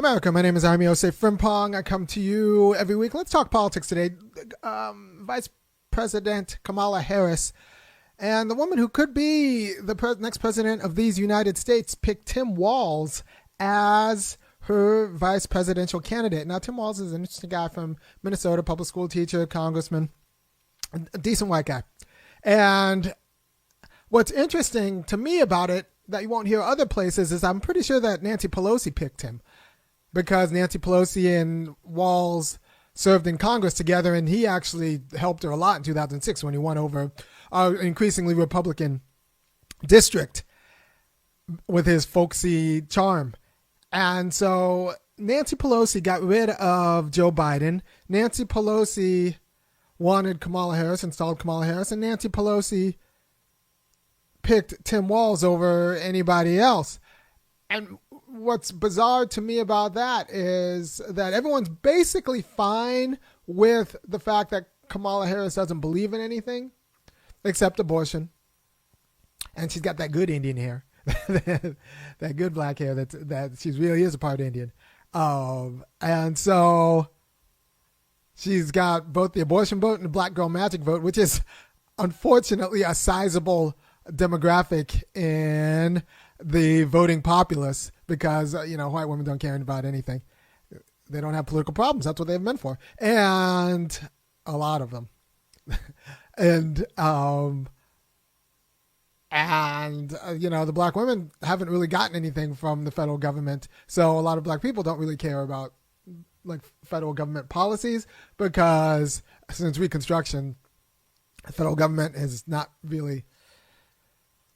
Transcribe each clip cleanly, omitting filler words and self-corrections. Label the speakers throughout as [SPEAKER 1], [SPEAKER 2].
[SPEAKER 1] America, my name is Osei-Frimpong. I come to you every week. Let's talk politics today. Vice President Kamala Harris and the woman who could be the next president of these United States picked Tim Walz as her vice presidential candidate. Now, Tim Walz is an interesting guy from Minnesota, public school teacher, congressman, a decent white guy. And what's interesting to me about it that you won't hear other places is I'm pretty sure that Nancy Pelosi picked him, because Nancy Pelosi and Walz served in Congress together, and he actually helped her a lot in 2006 when he won over an increasingly Republican district with his folksy charm. And so Nancy Pelosi got rid of Joe Biden. Nancy Pelosi wanted Kamala Harris, installed Kamala Harris, and Nancy Pelosi picked Tim Walz over anybody else. And what's bizarre to me about that is that everyone's basically fine with the fact that Kamala Harris doesn't believe in anything except abortion. And she's got that good Indian hair, that good black hair that she really is a part Indian. And so she's got both the abortion vote and the black girl magic vote, which is unfortunately a sizable demographic in the voting populace, because white women don't care about anything. They don't have political problems. That's what they've meant for, and a lot of them. and the black women haven't really gotten anything from the federal government, so a lot of black people don't really care about like federal government policies, because since Reconstruction, the federal government has not really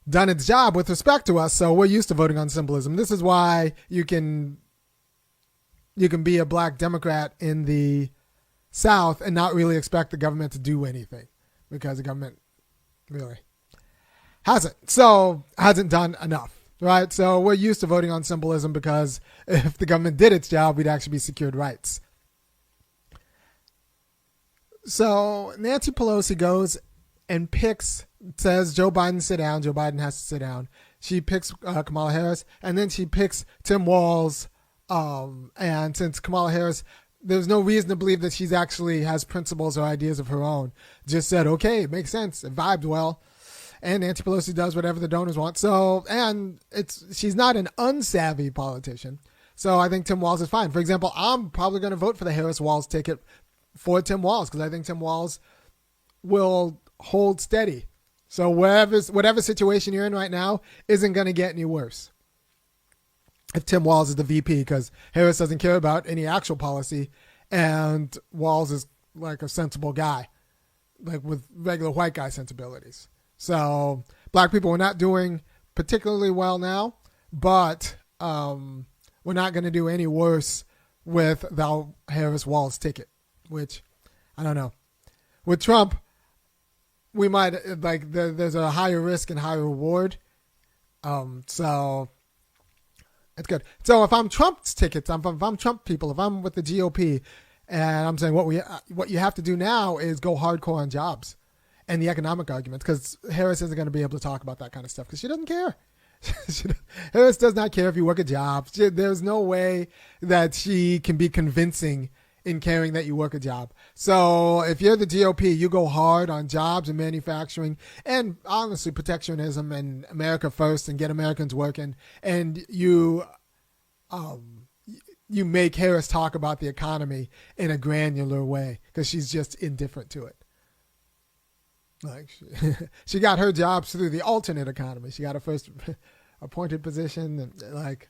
[SPEAKER 1] done its job with respect to us, so we're used to voting on symbolism. This is why you can be a black Democrat in the South and not really expect the government to do anything, because the government really hasn't done enough, right? So we're used to voting on symbolism, because if the government did its job, we'd actually be secured rights. So Nancy Pelosi goes and says Joe Biden sit down. Joe Biden has to sit down. She picks Kamala Harris, and then she picks Tim Walz. And since Kamala Harris, there's no reason to believe that she's actually has principles or ideas of her own. Just said, okay, it makes sense. It vibed well. And Nancy Pelosi does whatever the donors want. So, and she's not an unsavvy politician. So I think Tim Walz is fine. For example, I'm probably going to vote for the Harris-Walz ticket for Tim Walz, because I think Tim Walz will hold steady. So whatever situation you're in right now isn't going to get any worse if Tim Walz is the VP, because Harris doesn't care about any actual policy, and Walz is like a sensible guy, like with regular white guy sensibilities. So black people are not doing particularly well now, but we're not going to do any worse with the Harris-Walz ticket, which I don't know. With Trump, we might there's a higher risk and higher reward. So it's good. So if I'm Trump's tickets, if I'm Trump people, if I'm with the GOP, and I'm saying what you have to do now is go hardcore on jobs and the economic arguments, because Harris isn't going to be able to talk about that kind of stuff because she doesn't care. Harris does not care if you work a job. There's no way that she can be convincing in caring that you work a job. So if you're the GOP, you go hard on jobs and manufacturing and honestly protectionism and America first and get Americans working. And you make Harris talk about the economy in a granular way because she's just indifferent to it. Like she got her jobs through the alternate economy. She got her first appointed position, and like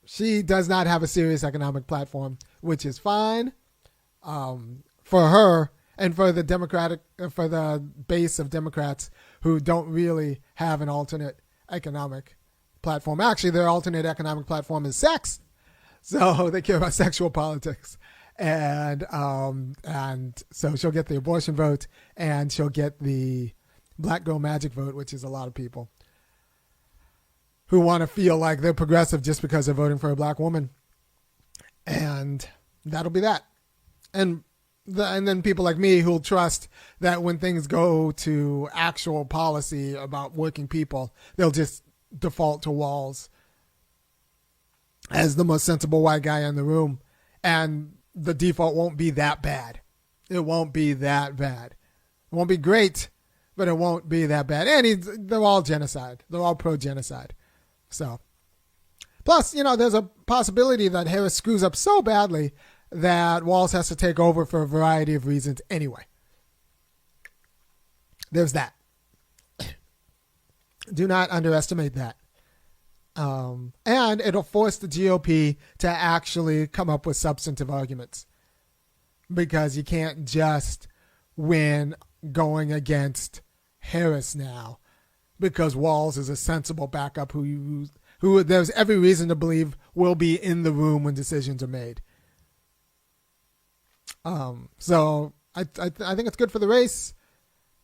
[SPEAKER 1] she does not have a serious economic platform, which is fine for her and for the base of Democrats who don't really have an alternate economic platform. Actually, their alternate economic platform is sex, so they care about sexual politics. And so she'll get the abortion vote, and she'll get the black girl magic vote, which is a lot of people who want to feel like they're progressive just because they're voting for a black woman. And that'll be that. And then people like me who'll trust that when things go to actual policy about working people, they'll just default to Walz as the most sensible white guy in the room, and the default won't be that bad. It won't be that bad. It won't be great, but it won't be that bad. And they're all genocide. They're all pro-genocide. So, plus, there's a possibility that Harris screws up so badly that Walz has to take over for a variety of reasons anyway. There's that. Do not underestimate that. And it'll force the GOP to actually come up with substantive arguments, because you can't just win going against Harris now, because Walz is a sensible backup who there's every reason to believe will be in the room when decisions are made. So I think it's good for the race,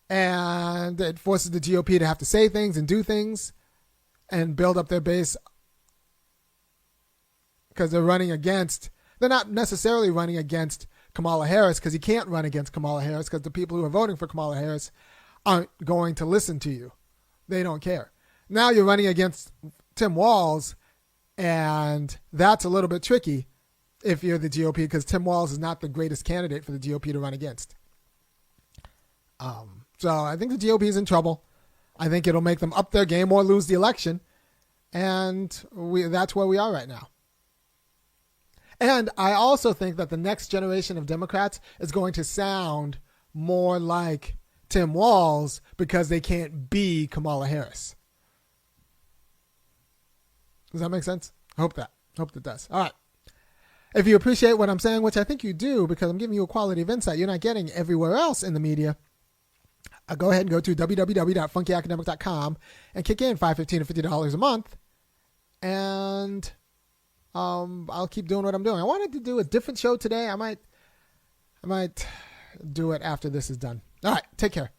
[SPEAKER 1] and it forces the GOP to have to say things and do things and build up their base, because they're not necessarily running against Kamala Harris, because you can't run against Kamala Harris, because the people who are voting for Kamala Harris aren't going to listen to you. They don't care. Now you're running against Tim Walz, and that's a little bit tricky if you're the GOP, because Tim Walz is not the greatest candidate for the GOP to run against. So I think the GOP is in trouble. I think it'll make them up their game or lose the election, and that's where we are right now. And I also think that the next generation of Democrats is going to sound more like Tim Walz, because they can't be Kamala Harris. Does that make sense? I hope it does. All right. If you appreciate what I'm saying, which I think you do, because I'm giving you a quality of insight you're not getting everywhere else in the media, go ahead and go to www.funkyacademic.com and kick in $5, $15, or $50 a month. And I'll keep doing what I'm doing. I wanted to do a different show today. I might do it after this is done. All right. Take care.